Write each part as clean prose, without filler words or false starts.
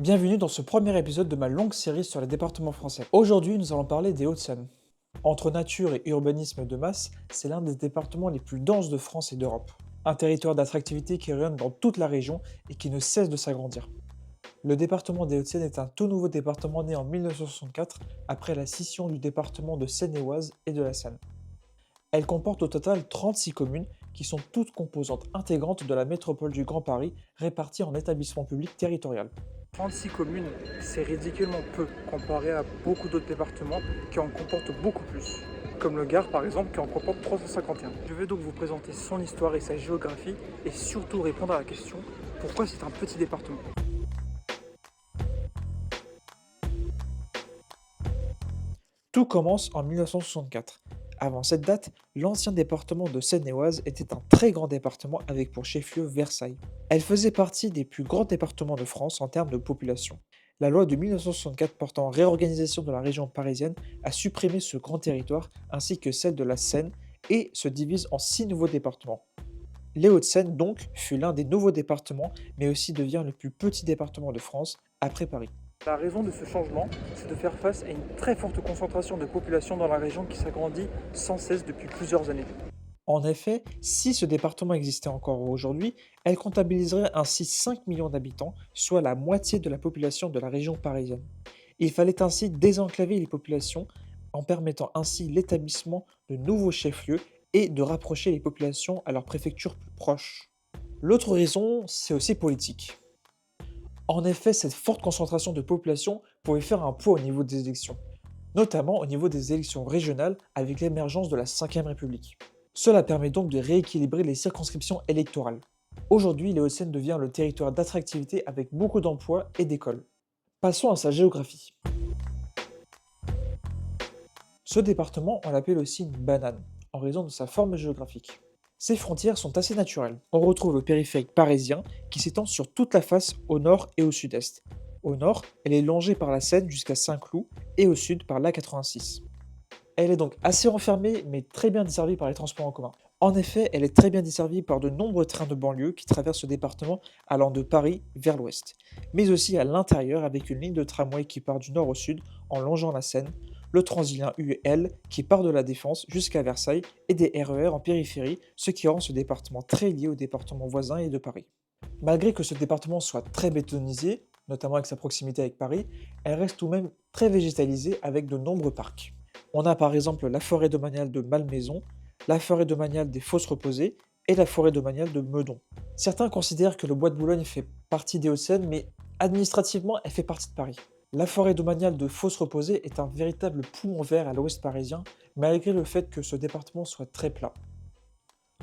Bienvenue dans ce premier épisode de ma longue série sur les départements français. Aujourd'hui, nous allons parler des Hauts-de-Seine. Entre nature et urbanisme de masse, c'est l'un des départements les plus denses de France et d'Europe. Un territoire d'attractivité qui rayonne dans toute la région et qui ne cesse de s'agrandir. Le département des Hauts-de-Seine est un tout nouveau département né en 1964 après la scission du département de Seine-et-Oise et de la Seine. Elle comporte au total 36 communes qui sont toutes composantes intégrantes de la métropole du Grand Paris réparties en établissements publics territoriaux. 36 communes, c'est ridiculement peu comparé à beaucoup d'autres départements qui en comportent beaucoup plus, comme le Gard par exemple qui en comporte 351. Je vais donc vous présenter son histoire et sa géographie et surtout répondre à la question pourquoi c'est un petit département. Tout commence en 1964. Avant cette date, l'ancien département de Seine-et-Oise était un très grand département avec pour chef-lieu Versailles. Elle faisait partie des plus grands départements de France en termes de population. La loi de 1964 portant réorganisation de la région parisienne a supprimé ce grand territoire ainsi que celle de la Seine et se divise en 6 nouveaux départements. Les Hauts-de-Seine donc fut l'un des nouveaux départements mais aussi devient le plus petit département de France après Paris. La raison de ce changement, c'est de faire face à une très forte concentration de population dans la région qui s'agrandit sans cesse depuis plusieurs années. En effet, si ce département existait encore aujourd'hui, elle comptabiliserait ainsi 5 millions d'habitants, soit la moitié de la population de la région parisienne. Il fallait ainsi désenclaver les populations en permettant ainsi l'établissement de nouveaux chefs-lieux et de rapprocher les populations à leurs préfectures plus proches. L'autre raison, c'est aussi politique. En effet, cette forte concentration de population pouvait faire un poids au niveau des élections, notamment au niveau des élections régionales avec l'émergence de la Ve République. Cela permet donc de rééquilibrer les circonscriptions électorales. Aujourd'hui, les Hauts-de-Seine devient le territoire d'attractivité avec beaucoup d'emplois et d'écoles. Passons à sa géographie. Ce département, on l'appelle aussi une banane, en raison de sa forme géographique. Ses frontières sont assez naturelles. On retrouve le périphérique parisien qui s'étend sur toute la face au nord et au sud-est. Au nord, elle est longée par la Seine jusqu'à Saint-Cloud et au sud par l'A86. Elle est donc assez renfermée mais très bien desservie par les transports en commun. En effet, elle est très bien desservie par de nombreux trains de banlieue qui traversent ce département allant de Paris vers l'ouest, mais aussi à l'intérieur avec une ligne de tramway qui part du nord au sud en longeant la Seine, le Transilien UL qui part de la Défense jusqu'à Versailles et des RER en périphérie, ce qui rend ce département très lié au département voisin et de Paris. Malgré que ce département soit très bétonisé, notamment avec sa proximité avec Paris, elle reste tout de même très végétalisée avec de nombreux parcs. On a par exemple la forêt domaniale de Malmaison, la forêt domaniale des Fosses Reposées et la forêt domaniale de Meudon. Certains considèrent que le bois de Boulogne fait partie des Hauts-de-Seine, mais administrativement, elle fait partie de Paris. La forêt domaniale de Fosses Reposées est un véritable poumon vert à l'ouest parisien, malgré le fait que ce département soit très plat.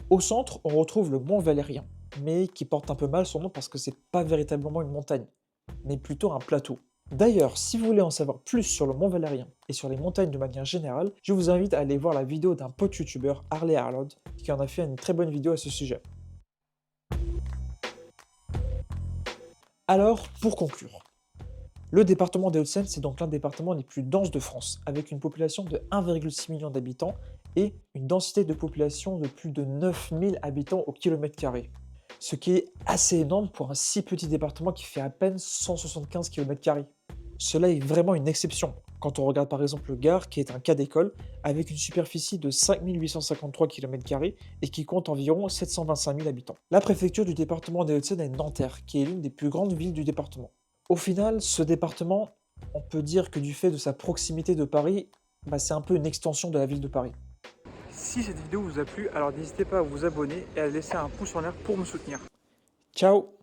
Au centre, on retrouve le Mont Valérien, mais qui porte un peu mal son nom parce que c'est pas véritablement une montagne, mais plutôt un plateau. D'ailleurs, si vous voulez en savoir plus sur le Mont Valérien et sur les montagnes de manière générale, je vous invite à aller voir la vidéo d'un pote youtubeur, Harley Harlod, qui en a fait une très bonne vidéo à ce sujet. Alors, pour conclure, le département des Hauts-de-Seine, c'est donc l'un des départements les plus denses de France, avec une population de 1,6 million d'habitants et une densité de population de plus de 9000 habitants au kilomètre carré. Ce qui est assez énorme pour un si petit département qui fait à peine 175 km². Cela est vraiment une exception, quand on regarde par exemple le Gard, qui est un cas d'école, avec une superficie de 5853 km² et qui compte environ 725 000 habitants. La préfecture du département des Hauts-de-Seine est Nanterre, qui est l'une des plus grandes villes du département. Au final, ce département, on peut dire que du fait de sa proximité de Paris, c'est un peu une extension de la ville de Paris. Si cette vidéo vous a plu, alors n'hésitez pas à vous abonner et à laisser un pouce en l'air pour me soutenir. Ciao!